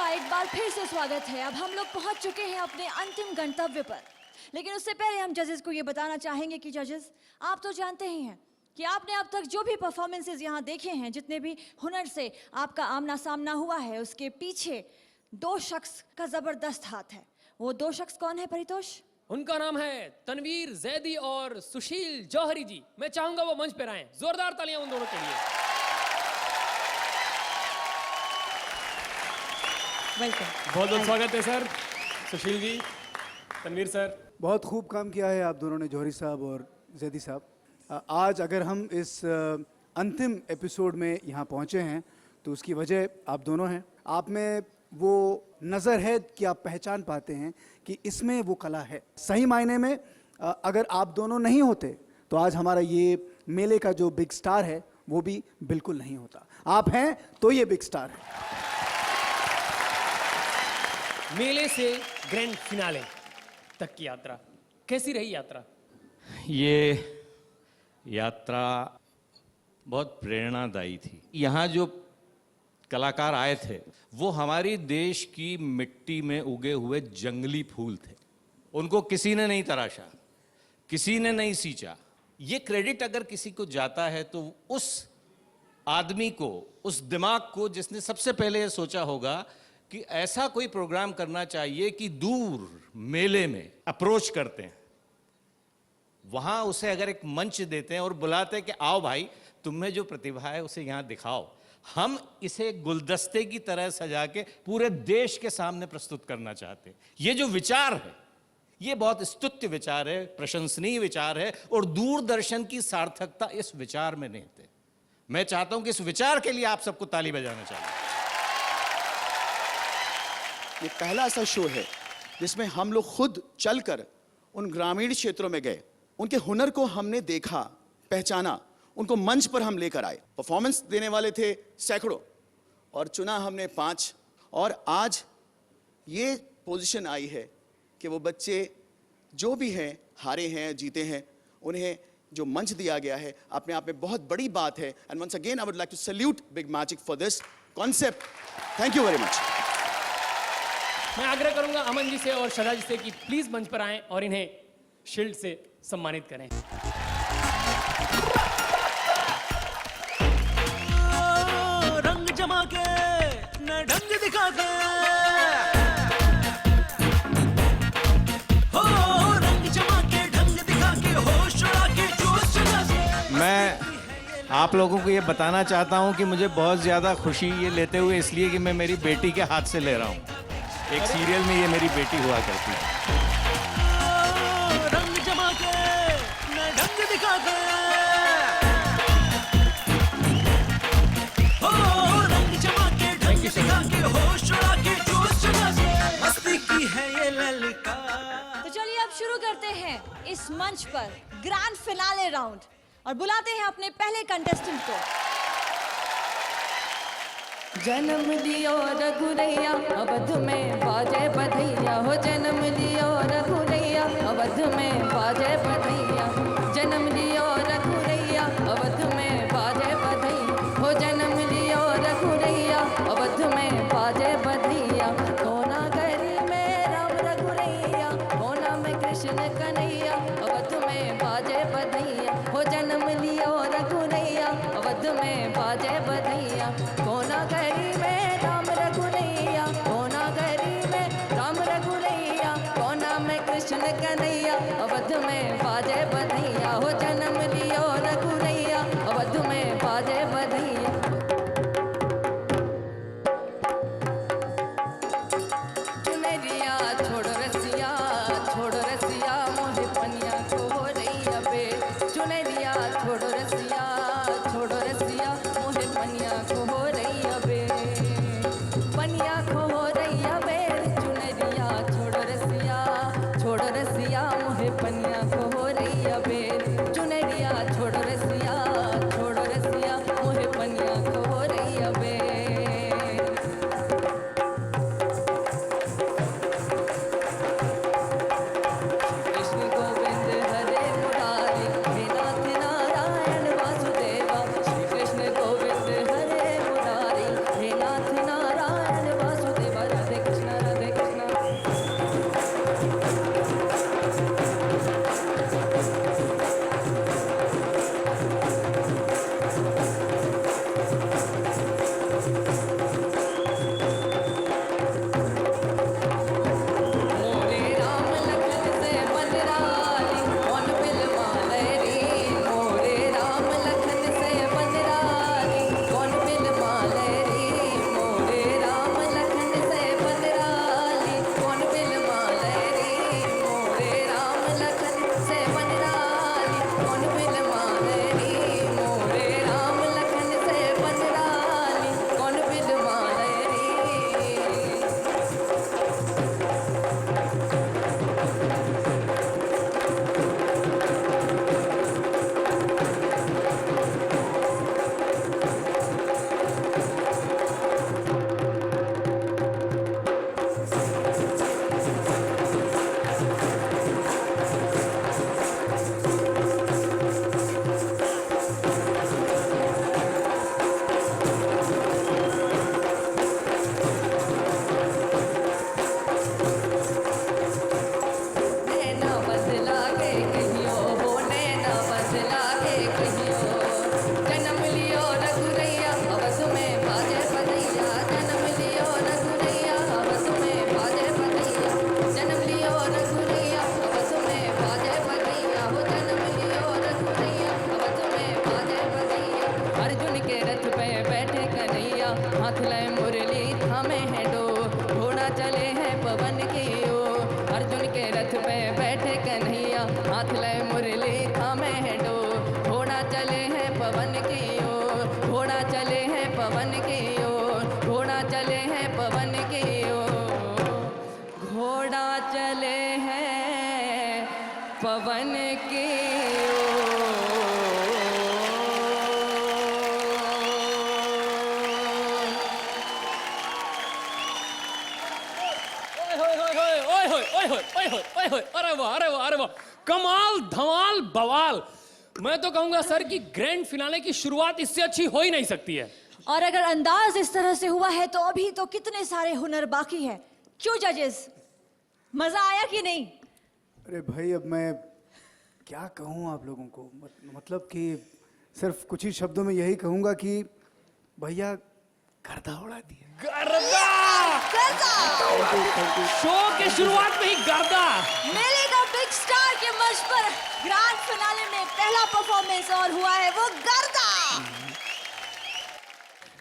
एक बार फिर से स्वागत है। अब हम लोग पहुंच चुके हैं अपने अंतिम गंतव्य पर, लेकिन उससे पहले हम जजेस को ये बताना चाहेंगे कि जजेस, आप तो जानते ही हैं कि आपने अब तक जो भी परफॉर्मेंसेज यहाँ देखे हैं, जितने भी हुनर से आपका आमना सामना हुआ है, उसके पीछे दो शख्स का जबरदस्त हाथ है। वो दो शख्स कौन है परितोष? उनका नाम है तनवीर जैदी और सुशील जौहरी जी। मैं चाहूंगा वो मंच पर आएं। जोरदार तालियां उन दोनों के लिए। वेलकम। बहुत बहुत स्वागत है सर। सुशील जी, तनवीर सर, बहुत खूब काम किया है आप दोनों ने, जौहरी साहब और जैदी साहब। आज अगर हम इस अंतिम एपिसोड में यहाँ पहुँचे हैं तो उसकी वजह आप दोनों हैं। आप में वो नज़र है कि आप पहचान पाते हैं कि इसमें वो कला है। सही मायने में अगर आप दोनों नहीं होते तो आज हमारा ये मेले का जो बिग स्टार है वो भी बिल्कुल नहीं होता। आप हैं तो ये बिग स्टार है। मेले से ग्रैंड फिनाले तक की यात्रा कैसी रही यात्रा? ये यात्रा बहुत प्रेरणादायी थी। यहाँ जो कलाकार आए थे वो हमारी देश की मिट्टी में उगे हुए जंगली फूल थे। उनको किसी ने नहीं तराशा, किसी ने नहीं सींचा। ये क्रेडिट अगर किसी को जाता है तो उस आदमी को, उस दिमाग को जिसने सबसे पहले ये सोचा होगा कि ऐसा कोई प्रोग्राम करना चाहिए कि दूर मेले में अप्रोच करते हैं, वहां उसे अगर एक मंच देते हैं और बुलाते हैं कि आओ भाई, तुम्हें जो प्रतिभा है उसे यहां दिखाओ। हम इसे गुलदस्ते की तरह सजा के पूरे देश के सामने प्रस्तुत करना चाहते हैं। ये जो विचार है ये बहुत स्तुत्य विचार है, प्रशंसनीय विचार है और दूरदर्शन की सार्थकता इस विचार में निहित है। मैं चाहता हूं कि इस विचार के लिए आप सबको ताली बजाना चाहिए। ये पहला ऐसा शो है जिसमें हम लोग खुद चलकर उन ग्रामीण क्षेत्रों में गए, उनके हुनर को हमने देखा, पहचाना, उनको मंच पर हम लेकर आए। परफॉर्मेंस देने वाले थे सैकड़ों और चुना हमने 5। और आज ये पोजीशन आई है कि वो बच्चे जो भी हैं, हारे हैं, जीते हैं, उन्हें जो मंच दिया गया है अपने आप में बहुत बड़ी बात है। And once again I would like to salute Big Magic for this concept. Thank you very much. मैं आग्रह करूंगा अमन जी से और शदा जी से कि प्लीज मंच पर आएं और इन्हें शील्ड से सम्मानित करें। रंग जमा के न ढंग दिखा के, हो रंग जमा के ढंग दिखा के, होश उड़ा के जोश जगा के। मैं आप लोगों को ये बताना चाहता हूं कि मुझे बहुत ज़्यादा खुशी ये लेते हुए इसलिए कि मैं मेरी बेटी के हाथ से ले रहा हूं। एक सीरियल में ये मेरी बेटी हुआ करती है। रंग जमा के न ढंग दिखा के, हो रंग जमा के ढंग दिखा के, होश उड़ा के जोश जगा के, मस्ती की है ये ललका। तो चलिए अब शुरू करते हैं इस मंच पर ग्रैंड फिनाले राउंड और बुलाते हैं अपने पहले कंटेस्टेंट को। जन्म लियो रघुरैया अवध में बाजे बधैया, हो जन्म लियो रघुरैया अवध में बाजे बधैया, जन्म लियो रघुरैया अवध में बाजे बधैया, हो जन्म लियो रघुरैया अवध में बाजे बधैया। कोना गरी में राम रघुरैया, कोना में कृष्ण कन्हैया अवध में बाजे बधैया, हो जन्म लियो रघुरैया अवध में बाजे बधैया। कोना गरी में राम रघुरैया, कोना गरी में राम रघुरैया, कोना में कृष्ण कन्हैया अवध में बाजे बधैया, हो जन्म लियो रघुरैया अवध में बाजे बधैया। चुनरिया छोड़ रसिया, छोड़ रसिया मोहे पनिया को हो रैया बे, चुनरिया छोड़ रसिया, छोड़ रसिया मोहे पनिया को हो रैया बे, पनिया को हो रैया बे, चुनरिया छोड़ रसिया, छोड़ रसिया मोहे पनिया को हो रैया बे, चुनरिया छोड़ रसिया, छोड़ रसिया मोहे पनिया को हो रैया बे। कृष्ण गोविंद हरे मुरारी, हे नाथ नारायण वासुदेवा, श्री कृष्ण गोविंद हरे मुरारी, हे नाथ नारायण वासुदेवा। घुरैया हाथ ले मुरली थामे है डोर घोड़ा चले हैं पवन की ओर घोड़ा चले हैं पवन की ओर घोड़ा चले हैं पवन की ओर घोड़ा चले हैं पवन की अरे वाह अरे वाह अरे वाह, कमाल धमाल बवाल। मैं तो कहूंगा सर कि ग्रैंड फिनाले की शुरुआत इससे अच्छी हो ही नहीं सकती है। और अगर अंदाज इस तरह से हुआ है तो अभी तो कितने सारे हुनर बाकी है। क्यों जजेस, मजा आया कि नहीं? अरे भाई, अब मैं क्या कहूँ आप लोगों को, मतलब कि सिर्फ कुछ ही शब्दों में यही कहूँगा कि भैया गर्दा उड़ा दिया। गर्दा शो के शुरुआत में ही गर्दा। मेले का बिग स्टार के मंच पर ग्रैंड फिनाले में पहला परफॉर्मेंस और हुआ है वो गर्दा।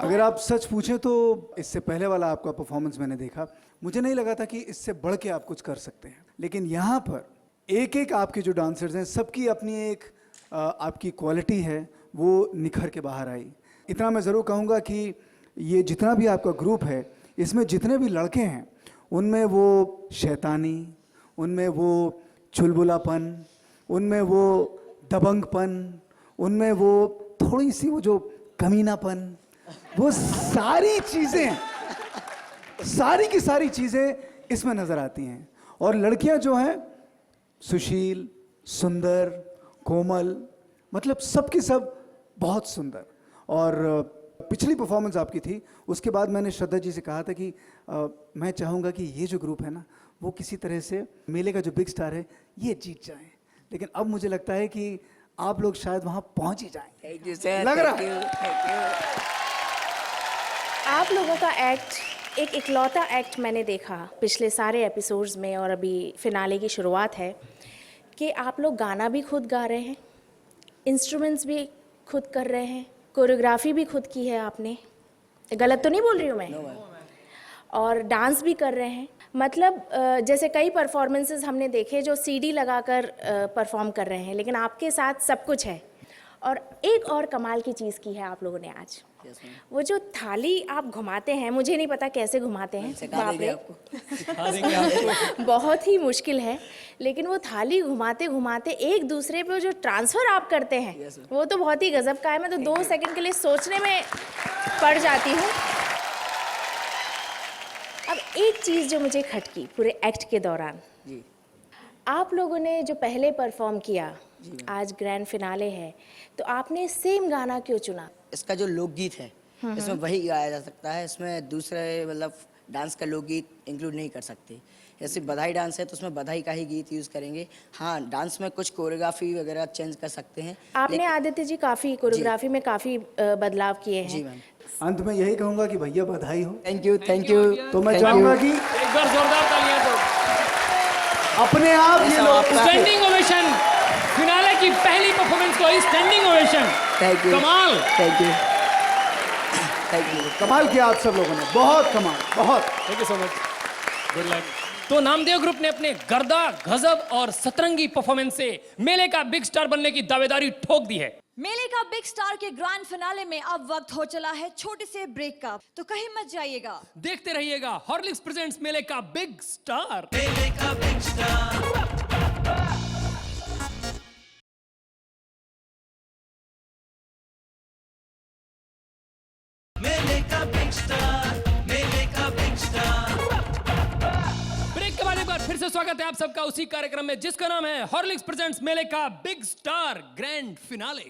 अगर आप सच पूछें तो इससे पहले वाला आपका परफॉर्मेंस मैंने देखा, मुझे नहीं लगा था कि इससे बढ़ के आप कुछ कर सकते हैं। लेकिन यहाँ पर एक एक आपके जो डांसर्स हैं, सबकी अपनी एक आपकी क्वालिटी है, वो निखर के बाहर आई। इतना मैं ज़रूर कहूँगा कि ये जितना भी आपका ग्रुप है, इसमें जितने भी लड़के हैं, उनमें वो शैतानी, उनमें वो चुलबुलापन, उनमें वो दबंगपन, उनमें वो थोड़ी सी वो जो कमीनापन, वो सारी चीज़ें, सारी की सारी चीज़ें इसमें नज़र आती हैं। और लड़कियां जो हैं, सुशील, सुंदर, कोमल, मतलब सब की सब बहुत सुंदर। और पिछली परफॉर्मेंस आपकी थी, उसके बाद मैंने श्रद्धा जी से कहा था कि मैं चाहूँगा कि ये जो ग्रुप है ना, वो किसी तरह से मेले का जो बिग स्टार है ये जीत जाए। लेकिन अब मुझे लगता है कि आप लोग शायद वहाँ पहुँच ही जाएं। थैंक यू सर, लग रहा थैंक यू। आप लोगों का एक्ट एक इकलौता एक्ट मैंने देखा पिछले सारे एपिसोड्स में, और अभी फिनाले की शुरुआत है कि आप लोग गाना भी खुद गा रहे हैं, इंस्ट्रूमेंट्स भी खुद कर रहे हैं, कोरियोग्राफी भी खुद की है आपने, गलत तो नहीं बोल रही हूँ मैं? और डांस भी कर रहे हैं। मतलब जैसे कई परफॉर्मेंसेस हमने देखे जो सीडी लगाकर परफॉर्म कर रहे हैं, लेकिन आपके साथ सब कुछ है। और एक और कमाल की चीज़ की है आप लोगों ने आज, वो जो थाली आप घुमाते हैं, मुझे नहीं पता कैसे घुमाते हैं, बाप रे बहुत ही मुश्किल है। लेकिन वो थाली घुमाते घुमाते एक दूसरे पे जो ट्रांसफ़र आप करते हैं, वो तो बहुत ही गजब का है। मैं तो 2 सेकंड के लिए सोचने में पड़ जाती हूँ। अब एक चीज़ जो मुझे खटकी पूरे एक्ट के दौरान, आप लोगों ने जो पहले परफॉर्म किया, आज ग्रैंड फिनाले है, तो आपने सेम गाना क्यों चुना? इसका जो लोकगीत है, इसमें वही गाया जा सकता है, इसमें दूसरे मतलब डांस का लोकगीत इंक्लूड नहीं कर सकते। जैसे बधाई डांस है तो उसमें बधाई का ही गीत यूज़ करेंगे। हाँ, डांस में कुछ कोरियोग्राफी वगैरह चेंज कर सकते हैं। आपने आदित्य जी काफ़ी कोरियोग्राफी में काफ़ी बदलाव किए हैं। जी मैम। अंत में यही कहूँगा कि भैया बधाई हो। Thank you, thank you. तो मैं चाहूँगा कि एक बार जोरदार तालियां दो। अपने आप ये लोग स्टैंडिंग ओवेशन, फिनाले की पहली परफॉर्मेंस को स्टैंडिंग ओवेशन। थैंक यू, कमाल। Thank you, thank you. कमाल किया आप सब लोगों ने, बहुत कमाल, बहुत। Thank you so much, good luck. तो नामदेव ग्रुप ने अपने गर्दा, गजब और सतरंगी परफॉर्मेंस से मेले का बिग स्टार बनने की दावेदारी ठोक दी है। मेले का बिग स्टार के ग्रैंड फिनाले में अब वक्त हो चला है छोटे से ब्रेक का, तो कहीं मत जाइएगा। देखते रहिएगा हॉर्लिक्स प्रेजेंट्स मेले का बिग स्टार। मेले का बिग स्टार, मेले का बिग स्टार, मेले का बिग स्टार। ब्रेक के बाद एक बार फिर से स्वागत है आप सबका उसी कार्यक्रम में जिसका नाम है हॉर्लिक्स प्रेजेंट्स मेले का बिग स्टार ग्रैंड फिनाले।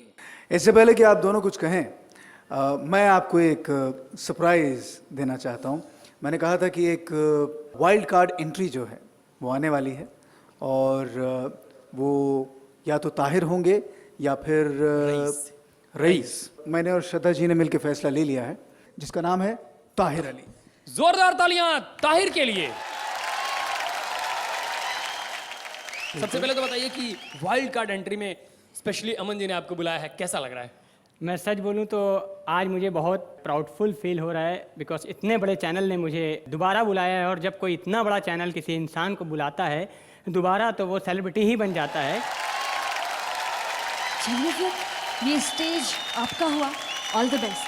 इससे पहले कि आप दोनों कुछ कहें, मैं आपको एक सरप्राइज देना चाहता हूं। मैंने कहा था कि एक वाइल्ड कार्ड एंट्री जो है वो आने वाली है, और वो या तो ताहिर होंगे या फिर रईस। मैंने और श्रद्धा जी ने मिलकर फैसला ले लिया है जिसका नाम है ताहिर अली। जोरदार तालियां ताहिर के लिए। सबसे पहले तो बताइए कि वाइल्ड कार्ड एंट्री में स्पेशली अमन जी ने आपको बुलाया है, कैसा लग रहा है? मैं सच बोलूं तो आज मुझे बहुत प्राउडफुल फील हो रहा है, बिकॉज इतने बड़े चैनल ने मुझे दोबारा बुलाया है। और जब कोई इतना बड़ा चैनल किसी इंसान को बुलाता है दोबारा तो वो सेलिब्रिटी ही बन जाता है। चलिए फिर ये स्टेज आपका हुआ, ऑल द बेस्ट।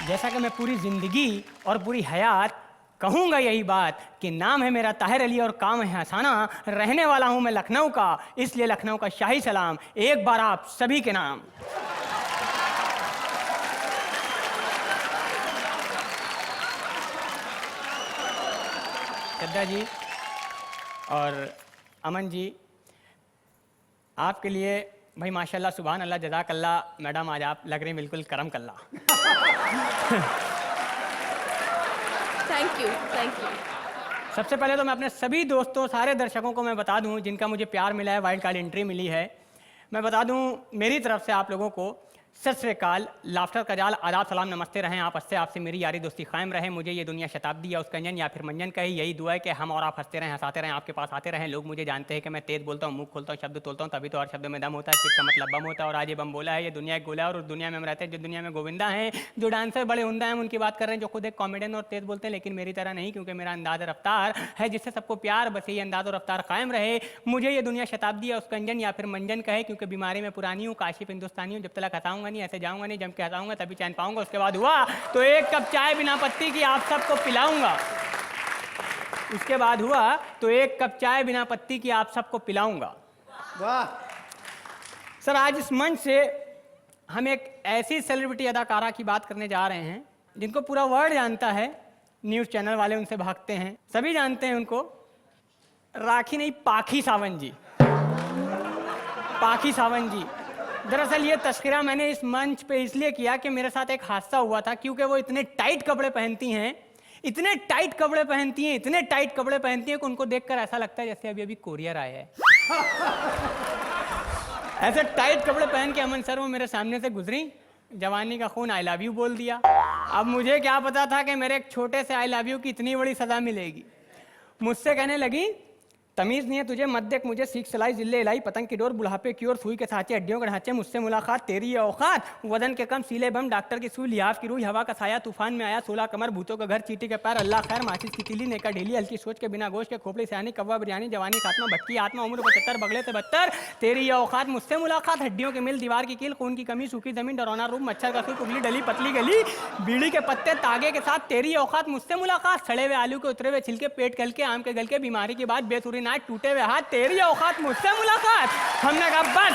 जैसा कि मैं पूरी ज़िंदगी और पूरी हयात कहूँगा यही बात कि नाम है मेरा ताहिर अली और काम है हसाना, रहने वाला हूँ मैं लखनऊ का, इसलिए लखनऊ का शाही सलाम एक बार आप सभी के नाम। श्रद्धा जी और अमन जी, आपके लिए भाई माशाल्लाह सुभान अल्लाह जज़ाकल्लाह। मैडम आज आप लग रही हैं बिल्कुल करम कल्ला। Thank you, thank you. सबसे पहले तो मैं अपने सभी दोस्तों, सारे दर्शकों को मैं बता दूं जिनका मुझे प्यार मिला है, वाइल्ड कार्ड एंट्री मिली है, मैं बता दूं मेरी तरफ से आप लोगों को सत श्री अकाल, लाफ्टर का जाल, आदाब सलाम नमस्ते रहें आप, हंसते आपसे मेरी यारी दोस्ती कायम रहे, मुझे ये दुनिया शताब्दी या उसका अंजन या फिर मंजन कहे, यही दुआ है कि हम और आप हंसते रहें, हंसाते रहें, आपके पास आते रहें। लोग मुझे जानते हैं कि मैं तेज बोलता हूँ, मुंह खोलता हूँ, शब्द तोलता हूँ, तभी तो और शब्द में दम होता है, इसका मतलब बम होता है, और आज ये बम बोला है। ये दुनिया एक गोला है और उस दुनिया में हम रहते हैं जो दुनिया में गोविंदा हैं, जो डांसर बड़े उमदा हैं, उनकी बात कर रहे हैं, जो खुद एक कॉमेडियन और तेज बोलते हैं, लेकिन मेरी तरह नहीं, क्योंकि मेरा अंदाज रफ्तार है जिससे सबको प्यार, बस ये अंदाज और रफ्तार कायम रहे। मुझे ये दुनिया शताब्दी या उसका अंजन या फिर मंजन कहे, क्योंकि बीमारी में पुरानी हूँ, काशिफ हिंदुस्तानी हूँ, जब तक हंसाऊंगा नहीं, ऐसे जाऊंगा नहीं, जम के हंसाऊंगा तभी चैन पाऊंगा। उसके बाद हुआ तो एक कप चाय बिना पत्ती की आप सबको पिलाऊंगा। उसके बाद हुआ तो एक कप चाय बिना पत्ती की आप सबको पिलाऊंगा। वाह सर, आज इस मंच से हम एक ऐसी सेलिब्रिटी अदाकारा की बात करने जा रहे हैं जिनको पूरा वर्ल्ड जानता है, न्यूज़ चैनल वाले उनसे भागते हैं, सभी जानते हैं उनको। राखी नहीं, पाखी सावंत जी, पाखी सावंत जी। दरअसल ये तस्करा मैंने इस मंच पे इसलिए किया कि मेरे साथ एक हादसा हुआ था, क्योंकि वो इतने टाइट कपड़े पहनती हैं, इतने टाइट कपड़े पहनती हैं, इतने टाइट कपड़े पहनती हैं कि उनको देखकर ऐसा लगता है जैसे अभी अभी कोरियर आया है। ऐसे टाइट कपड़े पहन के अमन सर वो मेरे सामने से गुजरी, जवानी का खून आई लव यू बोल दिया। अब मुझे क्या पता था कि मेरे एक छोटे से आई लव यू की इतनी बड़ी सजा मिलेगी। मुझसे कहने लगी, तमीज़ नहीं है तुझे, मत देख मुझे, सीख सिलाई जिले इलाई, पतंग की डोर, बुढ़ापे की ओर, सुई के साँचे, हड्डियों के ढांचे, मुझसे मुलाकात, तेरी ये औकात, वजन के कम, सीले बम, डॉक्टर की सुई, लिहाफ की रूई, हवा का साया, तूफान में आया, 16 कमर, भूतों का घर, चीटी के पैर, अल्लाह खैर, माचिस की तीली, नेका ढीली, हल्की सोच के बिना गोश्त के, खोपड़ी सियानी, कव्वा बिरयानी, जवानी खात्मा, भटकी आत्मा, उम्र 75, बगले से 72, तेरी ये औकात, मुझसे मुलाकात, हड्डियों के मिल, दीवार की कील, खून की कमी, सूखी जमीन, डरौना रूप, मच्छर का सूख, उगली डली, पतली गली, बीड़ी के पत्ते, तागे के साथ, तेरी ये औकात, मुझसे मुलाकात, सड़े हुए आलू के उतरे हुए छिलके, पेट गल के, आम के गल के, बीमारी के बाद बेसुरी नाक, टूटे हुए हाथ, तेरी औकात, मुझसे मुलाकात। हमने कहा बस